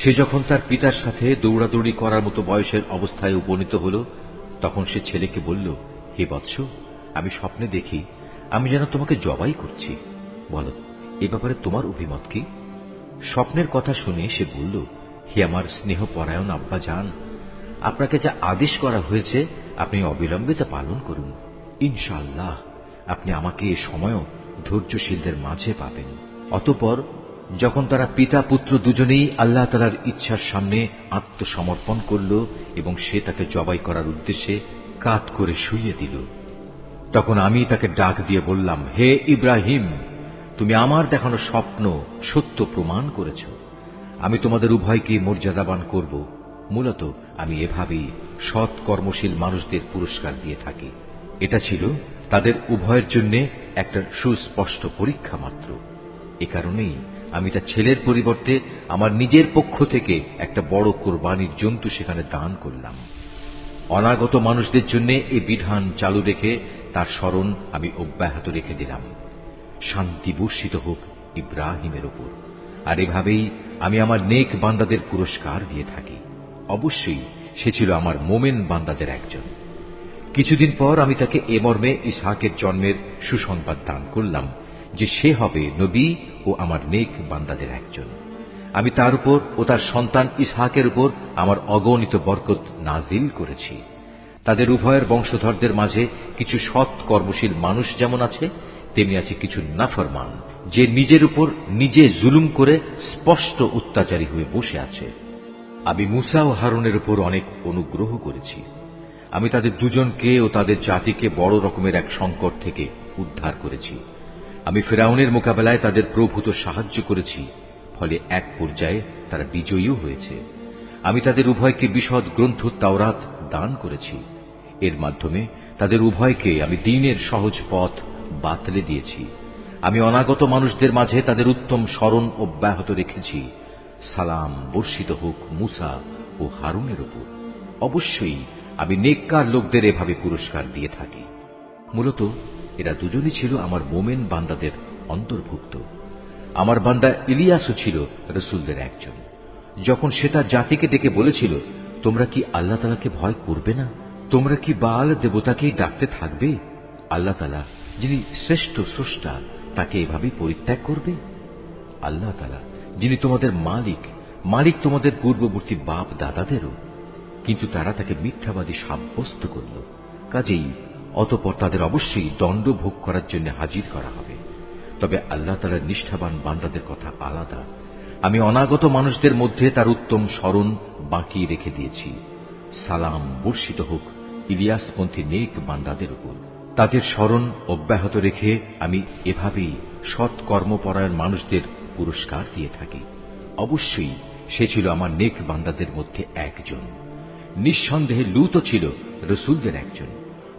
সে যখন তার পিতার সাথে দৌড়াদৌড়ি করার মতো বয়সের অবস্থায় উপনীত হল, তখন সে ছেলেকে বলল, হে বৎস, আমি স্বপ্নে দেখি আমি যেন তোমাকে জবাই করছি। বলো, এ ব্যাপারে তোমার অভিমত কি? স্বপ্নের কথা শুনে সে বলল, হে আমার স্নেহপরায়ণ আব্বা জান, আপনাকে যা আদেশ করা হয়েছে আপনি অবিলম্বে তা পালন করুন। ইনশাআল্লাহ আপনি আমাকে এ সময়ও ধৈর্যশীলদের মাঝে পাবেন। অতঃপর যখন তারা পিতা পুত্র দুজনেই আল্লাহ তাআলার ইচ্ছার সামনে আত্মসমর্পণ করল এবং সে তাকে জবাই করার উদ্দেশ্যে কাত করে শুইয়ে দিল, তখন আমি তাকে ডাক দিয়ে বললাম, হে ইব্রাহিম, তুমি আমার দেখানো স্বপ্ন সত্য প্রমাণ করেছ। আমি তোমাদের উভয়কে মর্যাদাবান করব। মূলত আমি এভাবেই সৎ কর্মশীল মানুষদের পুরস্কার দিয়ে থাকি। এটা ছিল তাদের উভয়ের জন্য একটা সুস্পষ্ট পরীক্ষা মাত্র। এ কারণেই আমি তার ছেলের পরিবর্তে আমার নিজের পক্ষ থেকে একটা বড় কোরবানির জন্তু সেখানে দান করলাম। অনাগত মানুষদের জন্য এই বিধান চালু রেখে তার স্মরণ আমি অব্যাহত রেখে দিলাম। শান্তি বর্ষিত হোক ইব্রাহিমের উপর। আর এভাবেই আমি আমার নেক বান্দাদের পুরস্কার দিয়ে থাকি। অবশ্যই সে ছিল আমার মোমেন বান্দাদের একজন। কিছুদিন পর আমি তাকে এ মর্মে ইসহাকের জন্মের সুসংবাদ দান করলাম যে সে হবে নবী ও আমার নেক বান্দাদের একজন। আমি তার উপর ও তার সন্তান ইসহাকের উপর আমার অগণিত বরকত নাজিল করেছি। তাদের উভয়ের বংশধরদের মাঝে কিছু সৎ কর্মশীল মানুষ যেমন আছে, তেমনি আছে কিছু নাফরমান, যে নিজের উপর নিজে জুলুম করে স্পষ্ট অত্যাচারী হয়ে বসে আছে। আমি মুসা ও হারুনের উপর অনেক অনুগ্রহ করেছি। আমি তাদের দুজনকে ও তাদের জাতিকে বড় রকমের এক সংকট থেকে উদ্ধার করেছি। আমি ফিরআউনের মোকাবেলায় তাদের প্রভূত সাহায্য করেছি, ফলে এক পর্যায়ে তারা বিজয়ীও হয়েছে। আমি তাদের উভয়কে বিশদ গ্রন্থ তাওরাত দান করেছি। এর মাধ্যমে তাদের উভয়কে আমি দ্বীনের সহজ পথ বাতলে দিয়েছি। আমি অনাগত মানুষদের মাঝে তাদের উত্তম স্মরণ অব্যাহত রেখেছি। সালাম বর্ষিত হোক মুসা ও হারুনের উপর। অবশ্যই আমি নেককার লোকদের এভাবে পুরস্কার দিয়ে থাকি। মূলত এরা দুজনই ছিল আমার মোমেন বান্দাদের অন্তর্ভুক্ত। আমার বান্দা ইলিয়াসও ছিল রসুলদের একজন। যখন সে তার জাতিকে ডেকে বলেছিল, তোমরা কি আল্লাহ তাআলাকে ভয় করবে না? তোমরা কি বাল দেবতাকেই ডাকতে থাকবে? আল্লাহ তাআলা যিনি শ্রেষ্ঠ স্রষ্টা, তাকে এভাবেই পরিত্যাগ করবে? আল্লাহ তাআলা যিনি তোমাদের মালিক তোমাদের পূর্ববর্তী বাপ দাদাদেরও। কিন্তু তারা তাকে মিথ্যাবাদী সাব্যস্ত করল। কাজেই অতঃপর তাদের অবশ্যই দণ্ড ভোগ করার জন্য হাজির করা হবে। তবে আল্লাহ তাআলার নিষ্ঠাবান বান্দাদের কথা আলাদা। আমি অনাগত মানুষদের মধ্যে তার উত্তম স্মরণ বাকি রেখে দিয়েছি। সালাম বর্ষিত হোক ইলিয়াসপন্থী নেক বান্দাদের উপর। তাদের স্মরণ অব্যাহত রেখে আমি এভাবেই সৎ কর্মপরায়ণ মানুষদের পুরস্কার দিয়ে থাকি। অবশ্যই সে ছিল আমার নেক বান্দাদের মধ্যে একজন। নিঃসন্দেহে লূতও ছিল রসুলদের একজন।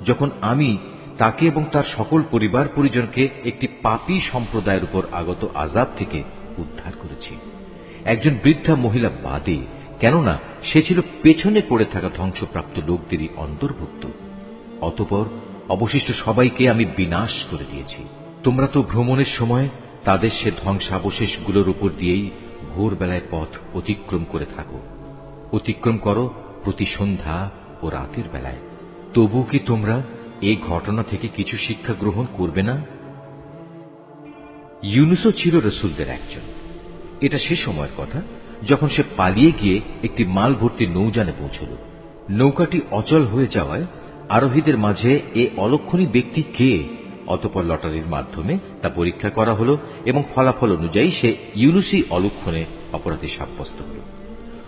যখন আমি তাকে এবং তার সকল পরিবার পরিজনকে একটি পাপী সম্প্রদায়ের উপর আগত আযাব থেকে উদ্ধার করেছি, একজন বৃদ্ধা মহিলা বাদে, কেননা সে ছিল পেছনে পড়ে থাকা ধ্বংসপ্রাপ্ত লোকদেরই অন্তর্ভুক্ত। অতঃপর অবশিষ্ট সবাইকে আমি বিনাশ করে দিয়েছি। তোমরা তো ভ্রমণের সময় তাদের সে ধ্বংসাবশেষগুলোর উপর দিয়েই ভোরবেলায় পথ অতিক্রম করে থাকো। অতিক্রম করো প্রতি সন্ধ্যা ও রাতের বেলায়। তবু কি তোমরা এই ঘটনা থেকে কিছু শিক্ষা গ্রহণ করবে না? ইউনুসও ছিল রসুলদের একজন। এটা সে সময়ের কথা যখন সে পালিয়ে গিয়ে একটি মাল ভর্তি নৌযানে পৌঁছল। নৌকাটি অচল হয়ে যাওয়ায় আরোহীদের মাঝে এ অলক্ষণী ব্যক্তি কে? অতঃপর লটারির মাধ্যমে তা পরীক্ষা করা হল এবং ফলাফল অনুযায়ী সে ইউনুসই অলক্ষণে অপরাধী সাব্যস্ত হল।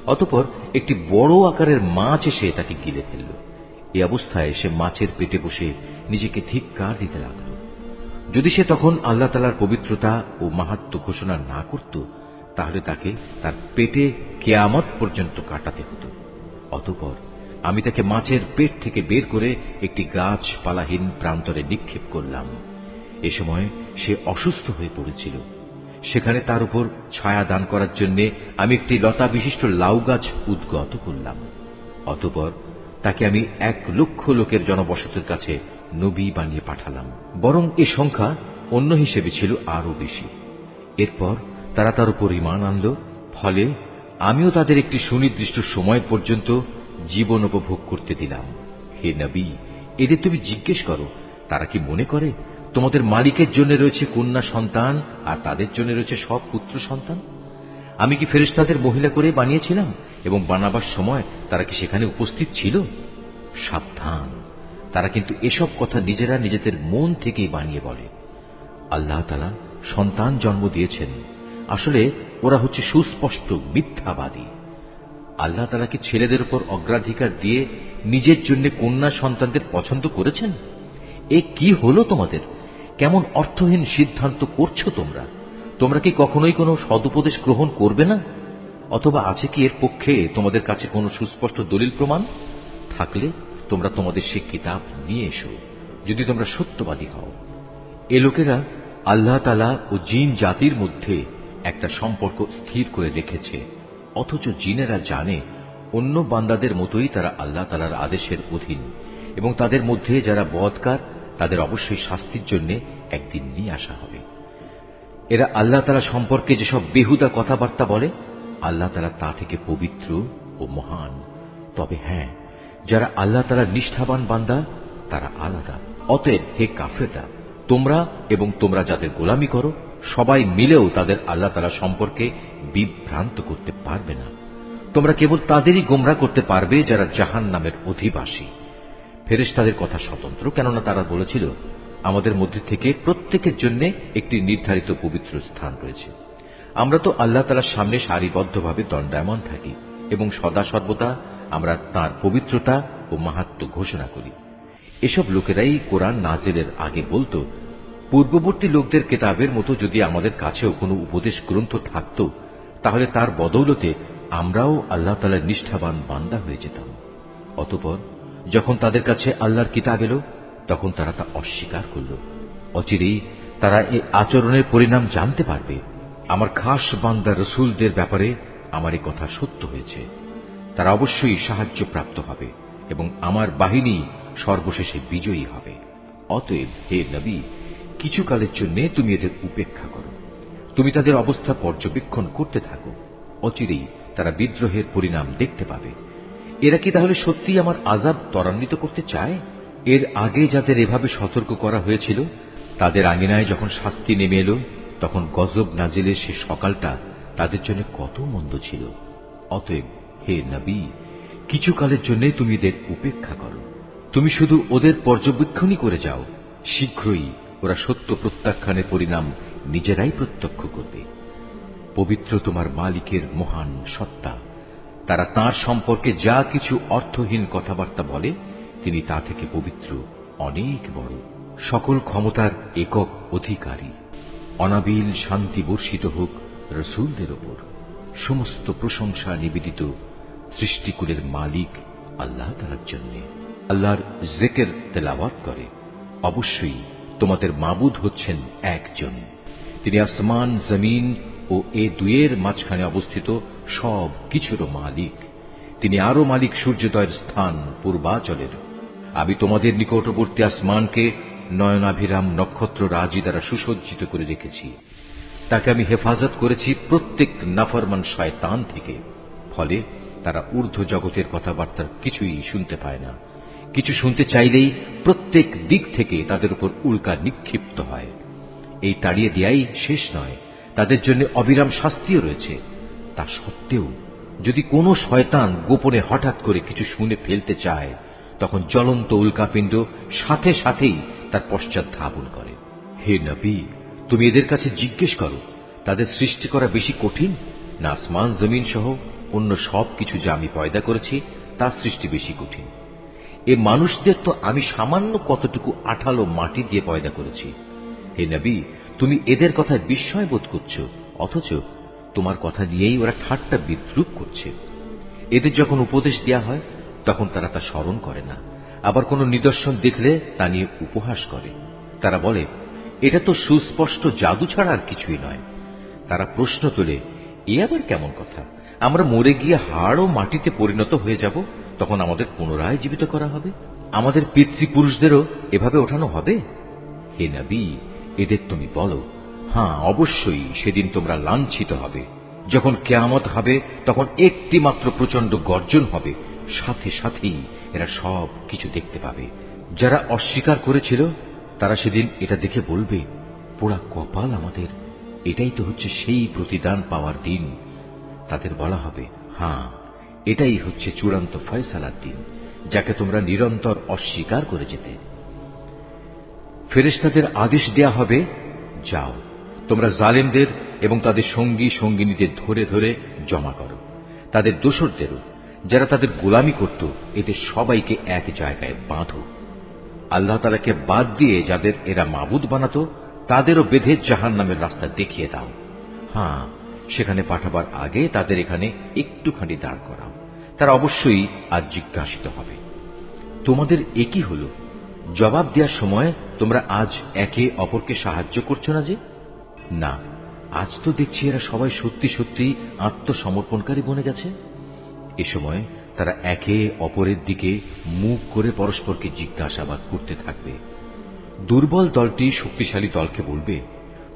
অতঃপর একটি বড় আকারের মাছ এসে তাকে গিলে ফেলল। এই অবস্থায় সে মাছের পেটে বসে নিজেকে ধিক্কার দিতে লাগল। যদি সে তখন আল্লাহ তাআলার পবিত্রতা ও মাহাত্ম্য ঘোষণা না করত, তাহলে তাকে তার পেটে কিয়ামত পর্যন্ত কাটাতে হতো। অতঃপর আমি তাকে মাছের পেট থেকে বের করে একটি গাছপালাহীন প্রান্তরে নিক্ষেপ করলাম। এ সময় সে অসুস্থ হয়ে পড়েছিল। সেখানে তার উপর ছায়া দান করার জন্য আমি একটি লতা বিশিষ্ট লাউ গাছ উদ্গত করলাম। অতঃপর তাকে আমি 1,00,000 লোকের জনবসতির কাছে নবী বানিয়ে পাঠালাম। বরং এ সংখ্যা অন্য হিসেবে ছিল আরো বেশি। এরপর তারা তার উপর ঈমান আনল। ফলে আমিও তাদের একটি সুনির্দিষ্ট সময় পর্যন্ত জীবন উপভোগ করতে দিলাম। হে নবী, এদের তুমি জিজ্ঞেস করো, তারা কি মনে করে তোমাদের মালিকের জন্য রয়েছে কন্যা সন্তান আর তাদের জন্য রয়েছে সব পুত্র সন্তান? আমি কি ফেরেশতাদের মহিলা করে বানিয়েছিলাম এবং বানাবার সময় তারা কি সেখানে উপস্থিত ছিল? সাবধান, তারা কিন্তু এসব কথা নিজেরা নিজেদের মন থেকেই বানিয়ে বলে। আল্লাহ তাআলা সন্তান জন্ম দিয়েছেন, আসলে ওরা হচ্ছে সুস্পষ্ট মিথ্যাবাদী। আল্লাহ তাআলা কি ছেলেদের উপর অগ্রাধিকার দিয়ে নিজের জন্য কন্যা সন্তানদের পছন্দ করেছেন? এ কি হলো তোমাদের? কেমন অর্থহীন সিদ্ধান্ত করছো তোমরা? তোমরা কি কখনোই কোনো সদুপদেশ গ্রহণ করবে না? অথবা আছে কি এর পক্ষে তোমাদের কাছে কোনো সুস্পষ্ট দলিল প্রমাণ? থাকলে তোমরা তোমাদের সে কিতাব নিয়ে এসো, যদি তোমরা সত্যবাদী হও। এ লোকেরা আল্লাহ তাআলা ও জিন জাতির মধ্যে একটা সম্পর্ক স্থির করে রেখেছে, অথচ জিনেরা জানে অন্য বান্দাদের মতোই তারা আল্লাহ তাআলার আদেশের অধীন, এবং তাদের মধ্যে যারা বদকার তাদের অবশ্যই শাস্তির জন্য একদিন নিয়ে আসা হবে। এরা আল্লাহ তাআলা সম্পর্কে যেসব বেহুদা কথাবার্তা বলে, আল্লাহ তাআলা তা থেকে পবিত্র ও মহান। তবে হ্যাঁ, যারা আল্লাহ তাআলার নিষ্ঠাবান বান্দা তারা আলাদা। অতএব হে কাফেররা, তোমরা এবং তোমরা যাদের গোলামি করো সবাই মিলেও তাদের আল্লাহ তাআলা সম্পর্কে বিভ্রান্ত করতে পারবে না। তোমরা কেবল তাদেরই গোমরাহ করতে পারবে যারা জাহান্নামের অধিবাসী। ফেরেশতাদের কথা স্বতন্ত্র, কেননা তারা বলেছিল আমাদের মধ্যে থেকে প্রত্যেকের জন্য একটি নির্ধারিত পবিত্র স্থান রয়েছে। আমরা তো আল্লাহ তাআলার সামনে সারিবদ্ধভাবে দণ্ডায়মান থাকি এবং সদা সর্বদা আমরা তাঁর পবিত্রতা ও মাহাত্ম্য ঘোষণা করি। এসব লোকেরাই কোরআন নাজিলের আগে বলতো, পূর্ববর্তী লোকদের কেতাবের মতো যদি আমাদের কাছেও কোনো উপদেশ গ্রন্থ থাকত, তাহলে তার বদৌলতে আমরাও আল্লাহ তাআলার নিষ্ঠাবান বান্দা হয়ে যেতাম। অতঃপর যখন তাদের কাছে আল্লাহর কিতাব এলো, তখন তারা তা অস্বীকার করল। অচিরেই তারা এই আচরণের পরিণাম জানতে পারবে। আমার খাস বান্দা রসুলদের ব্যাপারে আমার এই কথা সত্য হয়েছে। তারা অবশ্যই সাহায্য প্রাপ্ত হবে এবং আমার বাহিনী সর্বশেষে বিজয়ী হবে। অতএব হে নবী, কিছু কালের জন্য তুমি এদের উপেক্ষা করো, তুমি তাদের অবস্থা পর্যবেক্ষণ করতে থাকো। অচিরেই তারা বিদ্রোহের পরিণাম দেখতে পাবে। এরা কি তাহলে সত্যি আমার আযাব ত্বরান্বিত করতে চায়? এর আগে যাদের এভাবে সতর্ক করা হয়েছিল, তাদের আঙিনায় যখন শাস্তি নেমে এলো, তখন গজব নাজিলের সে সকালটা তাদের জন্য কত মন্দ ছিল। অতএব হে নবী, কিছু কালের জন্য তুমি এদের উপেক্ষা করো, তুমি শুধু ওদের পর্যবেক্ষণই করে যাও। শীঘ্রই ওরা সত্য প্রত্যাখ্যানের পরিণাম নিজেরাই প্রত্যক্ষ করবে। পবিত্র তোমার মালিকের মহান সত্তা। তারা তাঁর সম্পর্কে যা কিছু অর্থহীন কথাবার্তা বলে, তিনি তা থেকে পবিত্র, অনেক বড়, সকল ক্ষমতার একক অধিকারী। অনাবিল শান্তি বর্ষিত হোক রসুলদের ওপর। সমস্ত প্রশংসা নিবেদিত সৃষ্টিকুলের মালিক আল্লাহ তাআলার জন্য। আল্লাহর জিকির তেলাওয়াত করে। অবশ্যই তোমাদের মাবুদ হচ্ছেন একজন। তিনি আসমান, জমিন ও এ দুয়ের মাঝখানে অবস্থিত সব কিছুরও মালিক। তিনি আরো মালিক সূর্যোদয়ের স্থান পূর্বাচলের। আমি তোমাদের নিকটবর্তী আসমানকে নয়নাভিরাম নক্ষত্র রাজি দ্বারা সুসজ্জিত করে রেখেছি। তাকে আমি হেফাজত করেছি প্রত্যেক নাফরমান শয়তান থেকে। ফলে তারা ঊর্ধ্ব জগতের কথাবার্তার কিছুই শুনতে পায় না। কিছু শুনতে চাইলেই প্রত্যেক দিক থেকে তাদের উপর উল্কা নিক্ষিপ্ত হয়। এই তাড়িয়ে দেয়াই শেষ নয়, তাদের জন্য অবিরাম শাস্তিও রয়েছে। তা সত্ত্বেও যদি কোনো শয়তান গোপনে হঠাৎ করে কিছু শুনে ফেলতে চায়, তখন জ্বলন্ত উল্কাপিণ্ড সাথে সাথেই তার পশ্চাৎ ধাবন করে। হে নবী, তুমি এদের কাছে জিজ্ঞেস করো, তাদের সৃষ্টি করা বেশি কঠিন না আসমান জমিন সহ অন্য সব কিছু যা আমি পয়দা করেছি তার সৃষ্টি বেশি কঠিন? এ মানুষদের তো আমি সামান্য কতটুকু আঠালো মাটি দিয়ে পয়দা করেছি। হে নবী, তুমি এদের কথায় বিস্ময় বোধ করছো, অথচ তোমার কথা নিয়েই ওরা ঠাট্টা বিদ্রূপ করছে। এদের যখন উপদেশ দেয়া হয়, তখন তারা তা স্মরণ করে না। আবার কোনো নিদর্শন দেখলে তা নিয়ে উপহাস করে। তারা বলে, এটা তো সুস্পষ্ট জাদু ছাড়া আর কিছুই নয়। তারা প্রশ্ন তোলে, এ আবার কেমন কথা? আমরা মরে গিয়ে হাড় ও মাটিতে পরিণত হয়ে যাব, তখন আমাদের পুনরায় জীবিত করা হবে? আমাদের পিতৃপুরুষদেরও এভাবে ওঠানো হবে? হে নবী, এদের তুমি বলো, হ্যাঁ অবশ্যই সেদিন তোমরা লাঞ্ছিত হবে। যখন কিয়ামত হবে তখন একটি মাত্র প্রচন্ড গর্জন হবে, সাথে সাথেই এরা সব কিছু দেখতে পাবে। যারা অস্বীকার করেছিল তারা সেদিন এটা দেখে বলবে, পোড়া কপাল আমাদের, এটাই তো হচ্ছে সেই প্রতিদান পাওয়ার দিন। তাদের বলা হবে, হ্যাঁ, এটাই হচ্ছে চূড়ান্ত ফয়সালার দিন, যাকে তোমরা নিরন্তর অস্বীকার করে যেতে। ফেরেশতাদের আদেশ দেয়া হবে, যাও তোমরা জালেমদের এবং তাদের সঙ্গী সঙ্গিনীদের ধরে ধরে জমা করো, তাদের দোসরদেরও, যারা তাদের গোলামি করত, এদের সবাইকে এক জায়গায় বাঁধো। আল্লাহ তাআলাকে বাদ দিয়ে যাদের এরা মাবুদ বানাতো তাদেরও বেঁধে জাহান্নামের রাস্তা দেখিয়ে দাও। হ্যাঁ, সেখানে পাঠাবার আগে তাদের এখানে একটুখানি দাঁড় করাও, তারা অবশ্যই আজ জিজ্ঞাসিত হবে। তোমাদের একই হল, জবাব দেওয়ার সময় তোমরা আজ একে অপরকে সাহায্য করছো না যে? না, আজ তো দেখছি এরা সবাই সত্যি সত্যি আত্মসমর্পণকারী বনে গেছে। এ সময় তারা একে অপরের দিকে মুখ করে পরস্পরকে জিজ্ঞাসাবাদ করতে থাকবে। দুর্বল দলটি শক্তিশালী দলকে বলবে,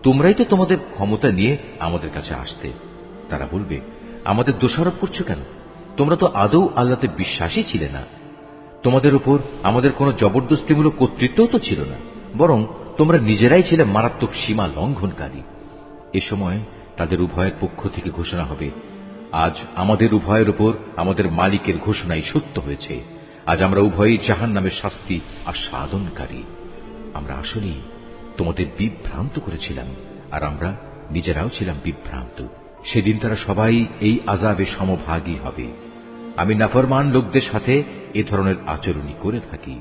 তোমরাই তো তোমাদের ক্ষমতা নিয়ে আমাদের কাছে আসতে। তারা বলবে, আমাদের দোষারোপ করছো কেন? তোমরা তো আদৌ আল্লাহতে বিশ্বাসী ছিলে না। তোমাদের উপর আমাদের কোনো জবরদস্তিমূলক কর্তৃত্বও তো ছিল না, বরং তোমরা নিজেরাই ছিলে মারাত্মক সীমা লঙ্ঘনকারী। এ সময় তাদের উভয়ের পক্ষ থেকে ঘোষণা হবে, আজ আমাদের উভয়ের উপর আমাদের মালিকের ঘোষণাই সত্য হয়েছে। আজ আমরা উভয়ই জাহান্নামের শাস্তি আস্বাদনকারী। আমরা আসলেই তোমাদের বিভ্রান্ত করেছিলাম, আর আমরা নিজেরাও ছিলাম বিভ্রান্ত। সেদিন তারা সবাই এই আযাবে সমভাগী হবে। আমি নাফরমান লোকদের সাথে এ ধরনের আচরণই করে থাকি।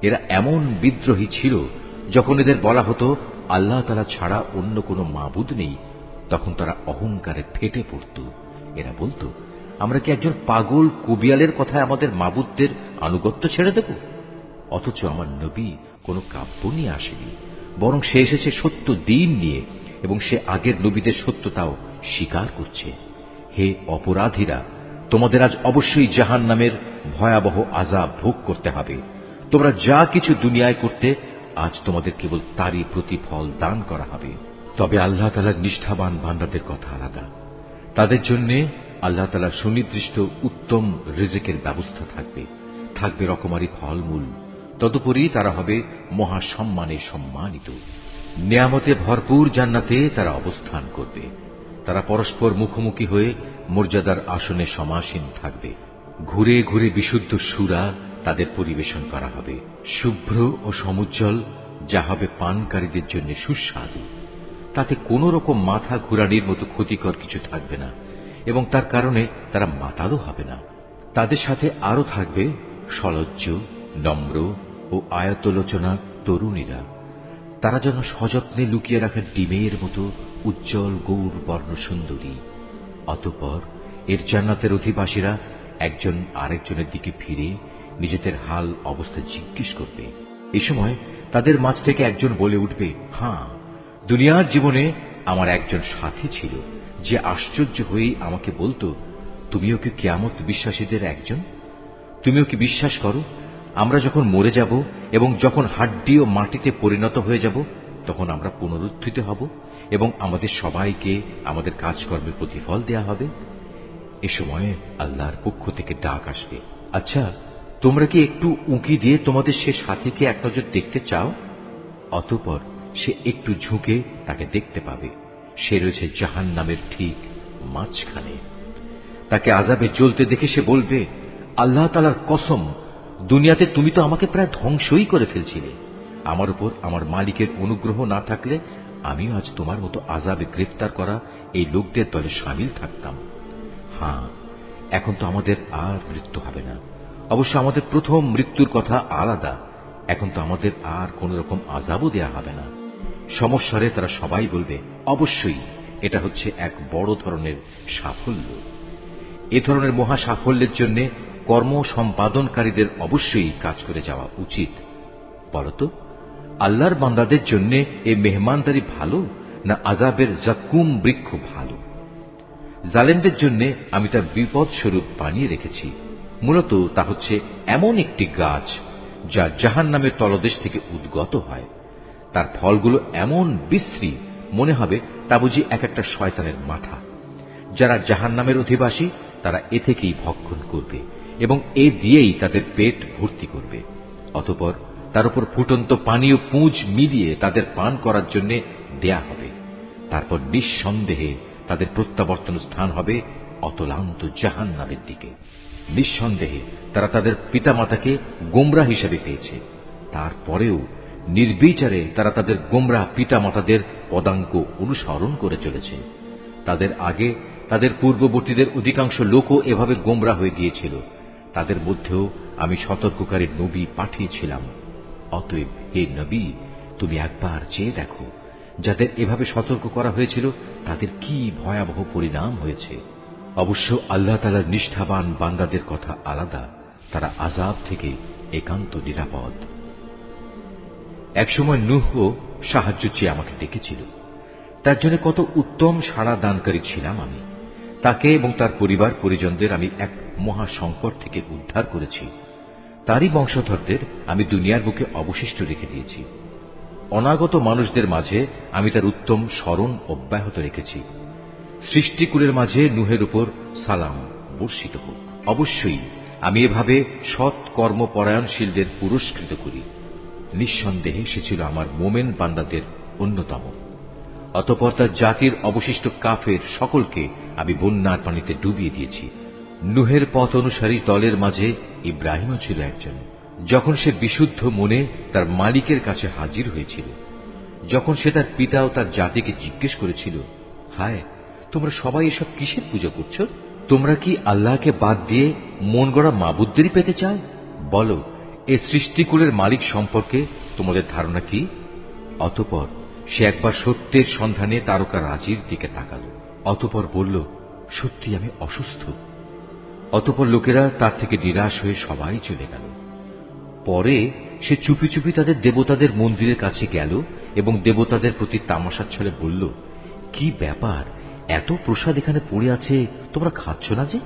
এরা এমন বিদ্রোহী ছিল, যখন এদের বলা হতো আল্লাহ তাআলা ছাড়া অন্য কোনো মাবুদ নেই, তখন তারা অহংকারে ফেটে পড়ত। এরা বলতো, আমরা কি একজন পাগল কুবিয়ালের কথায় আমাদের মাবুদদের আনুগত্য ছেড়ে দেব? অথচ আমার নবী কোনো কাব্য নিয়ে আসেনি, বরং সে এসেছে সত্য দিন নিয়ে, এবং সে আগের নবীদের সত্যতাও স্বীকার করছে। হে অপরাধীরা, তোমাদের আজ অবশ্যই জাহান্নামের ভয়াবহ আযাব ভোগ করতে হবে। তোমরা যা কিছু দুনিয়ায় করতে, আজ তোমাদের কেবল তারই প্রতিফল দান করা হবে। তবে আল্লাহ তাআলার নিষ্ঠাবান বান্দাদের কথা আলাদা। তাদের জন্য আল্লাহ তাআলার সুনির্দিষ্ট উত্তম রিজিকের ব্যবস্থা থাকবে, থাকবে রকমারি ফলমূল। তদুপরি তারা হবে মহাসম্মানে সম্মানিত। নিয়ামতে ভরপুর জান্নাতে তারা অবস্থান করবে। তারা পরস্পর মুখোমুখি হয়ে মর্যাদার আসনে সমাসীন থাকবে। ঘুরে ঘুরে বিশুদ্ধ সুরা তাদের পরিবেশন করা হবে, শুভ্র ও সমুজ্জ্বল, যা হবে পানকারীদের জন্য সুস্বাদু। তাতে কোন রকম মাথা ঘুরানির মতো ক্ষতিকর কিছু থাকবে না, এবং তার কারণে তারা মাতালও হবে না। তাদের সাথে আরো থাকবে সলজ্জ, নম্র ও আয়তলোচনা তরুণীরা। তারা যেন সযত্নে লুকিয়ে রাখা ডিমের মতো উজ্জ্বল গৌর বর্ণ সুন্দরী। অতঃপর এর জান্নাতের অধিবাসীরা একজন আরেকজনের দিকে ফিরে নিজেদের হাল অবস্থা জিজ্ঞেস করবে। এ সময় তাদের মাঝ থেকে একজন বলে উঠবে, হ্যাঁ, দুনিয়ার জীবনে আমার একজন সাথী ছিল, যে আশ্চর্য হয়েই আমাকে বলতো, তুমিও কি কিয়ামত বিশ্বাসীদের একজন? তুমিও কি বিশ্বাস করো আমরা যখন মরে যাব এবং যখন হাড্ডি ও মাটিতে পরিণত হয়ে যাব, তখন আমরা পুনরুত্থিত হব এবং আমাদের সবাইকে আমাদের কাজকর্মের প্রতিফল দেয়া হবে? এ সময় আল্লাহর পক্ষ থেকে ডাক আসবে, আচ্ছা, তোমরা কি একটু উঁকি দিয়ে তোমাদের সে সাথীকে এক নজর দেখতে চাও? অতঃপর সে একটু ঝুঁকে তাকে দেখতে পাবে। সে রয়েছে জাহান্নামের ঠিক মাঝখানে। তাকে আযাবে জ্বলতে দেখে সে বলবে, আল্লাহ তাআলার কসম, দুনিয়াতে তুমি তো আমাকে প্রায় ধ্বংসই করে ফেলছিলে। আমার উপর আমার মালিকের অনুগ্রহ না থাকলে আমিও আজ তোমার মতো আযাবে গ্রেফতার করা এই লোকদের দলে শামিল থাকতাম। হ্যাঁ, এখন তো আমাদের আর মৃত্যু হবে না। অবশ্য আমাদের প্রথম মৃত্যুর কথা আলাদা। এখন তো আমাদের আর কোন রকম আযাবও দেয়া হবে না। সমস্যারে তারা সবাই বলবে, অবশ্যই এটা হচ্ছে এক বড় ধরনের সাফল্য। এ ধরনের মহা সাফল্যের জন্য কর্ম সম্পাদনকারীদের অবশ্যই কাজ করে যাওয়া উচিত। বলতো, আল্লাহর বান্দাদের জন্য এই মেহমানদারি ভালো, না আযাবের জাক্কুম বৃক্ষ ভালো? জালেমদের জন্য আমি তার বিপদ স্বরূপ বানিয়ে রেখেছি। মূলত তা হচ্ছে এমন একটি গাছ যা জাহান্নামের তলদেশ থেকে উদ্গত হয়। তার ফলগুলো এমন বিশ্রী, মনে হবে তা বুঝি এক একটা শয়তানের মাথা। যারা জাহান্নামের অধিবাসী তারা এ থেকেই ভক্ষণ করবে এবং এ দিয়েই তাদের পেট ভর্তি করবে। অতঃপর তার উপর ফুটন্ত পানি ও পুঁজ মিলিয়ে তাদের পান করার জন্য দেয়া হবে। তারপর নিঃসন্দেহে তাদের প্রত্যাবর্তন স্থান হবে অতলান্ত জাহান্নামের দিকে। নিঃসন্দেহে তারা তাদের পিতামাতাকে গোমরা হিসেবে পেয়েছে, তারপরেও নির্বিচারে তারা তাদের গোমরা পিতামাতাদের পদাঙ্ক অনুসরণ করে চলেছে। তাদের আগে তাদের পূর্ববর্তীদের অধিকাংশ লোকও এভাবে গোমরা হয়ে গিয়েছিল। তাদের মধ্যেও আমি সতর্ককারী নবী পাঠিয়েছিলাম। অতএব হে নবী, তুমি একবার চেয়ে দেখো যাদের এভাবে সতর্ক করা হয়েছিল তাদের কি ভয়াবহ পরিণাম হয়েছে। অবশ্য আল্লাহ তাআলার নিষ্ঠাবান বান্দাদের কথা আলাদা, তারা আযাব থেকে একান্ত নিরাপদ। একসময় নূহ সাহায্য চেয়ে আমাকে ডেকেছিল। তার জন্য কত উত্তম সাড়া দানকারী ছিলাম আমি। তাকে এবং তার পরিবার পরিজনদের আমি এক মহা সংকট থেকে উদ্ধার করেছি। তারই বংশধরদের আমি দুনিয়ার বুকে অবশিষ্ট রেখে দিয়েছি। অনাগত মানুষদের মাঝে আমি তার উত্তম স্মরণ অব্যাহত রেখেছি। সৃষ্টিকুলের মাঝে নূহের উপর সালাম বর্ষিত হোক। অবশ্যই আমি এভাবে সৎ কর্মপরায়ণশীলদের পুরস্কৃত করি। নিঃসন্দেহে সে ছিল আমার মোমেন বান্দাদের অন্যতম। অতঃপর তার জাতির অবশিষ্ট কাফের সকলকে আমি বন্যার পানিতে ডুবিয়ে দিয়েছি। নূহের পথ অনুসারী দলের মাঝে ইব্রাহিমও ছিল একজন। যখন সে বিশুদ্ধ মনে তার মালিকের কাছে হাজির হয়েছিল, যখন সে তার পিতা ও তার জাতিকে জিজ্ঞেস করেছিল, হায়, তোমরা সবাই এসব কিসের পূজা করছো? তোমরা কি আল্লাহকে বাদ দিয়ে মন গড়া মাবুদদেরই পেতে চাও? বলো, এ সৃষ্টিকুলের মালিক সম্পর্কে তোমাদের ধারণা কি? অতঃপর সে একবার সত্যের সন্ধানে তারকা রাজির দিকে তাকাল। অতঃপর বলল, সত্যি আমি অসুস্থ। অতঃপর লোকেরা তার থেকে নিরাশ হয়ে সবাই চলে গেল। পরে সে চুপি চুপি তাদের দেবতাদের মন্দিরের কাছে গেল এবং দেবতাদের প্রতি তামাশার ছলে বলল, কি ব্যাপার, এত প্রসাদ এখানে পড়ে আছে, তোমরা খাচ্ছ না যে?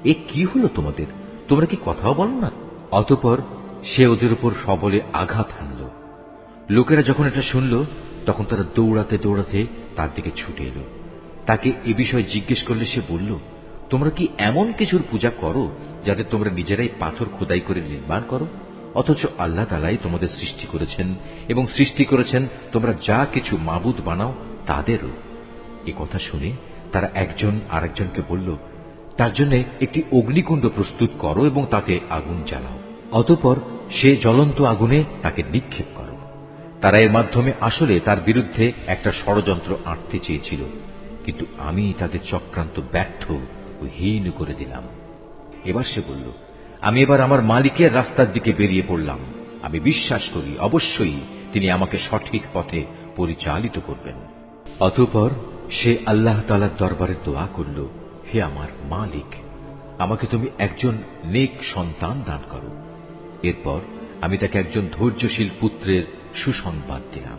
এ কি হলো তোমাদের? তোমরা কি কথাও বলো না? অতঃপর সে ওদের উপর সবলে আঘাত হানল। লোকেরা যখন এটা শুনল তখন তারা দৌড়াতে দৌড়াতে তার দিকে ছুটে এলো। তাকে এ বিষয়ে জিজ্ঞেস করলে সে বলল, তোমরা কি এমন কিছুর পূজা করো যাতে তোমরা নিজেরাই পাথর খোদাই করে নির্মাণ করো, অথচ আল্লাহ তাআলাই তোমাদের সৃষ্টি করেছেন এবং সৃষ্টি করেছেন তোমরা যা কিছু মাবুদ বানাও তাদেরও। এ কথা শুনে তারা একজন আরেকজনকে বলল, তার জন্য একটি অগ্নিকুণ্ড প্রস্তুত করো এবং তাতে আগুন জ্বালাও। অতঃপর সে জ্বলন্ত আগুনে তাকে নিক্ষেপ করো। তারা এর মাধ্যমে আসলে তার বিরুদ্ধে একটা ষড়যন্ত্র আঁটতে চেয়েছিল, কিন্তু আমি তাদের চক্রান্ত ব্যর্থ ও হীন করে দিলাম। এবার সে বলল, আমি এবার আমার মালিকের রাস্তার দিকে বেরিয়ে পড়লাম। আমি বিশ্বাস করি অবশ্যই তিনি আমাকে সঠিক পথে পরিচালিত করবেন। অতঃপর সে আল্লাহ তাআলার দরবারে দোয়া করল, হে আমার মালিক, আমাকে তুমি একজন নেক সন্তান দান করো। এরপর আমি তাকে একজন ধৈর্যশীল পুত্রের সুসংবাদ দিলাম।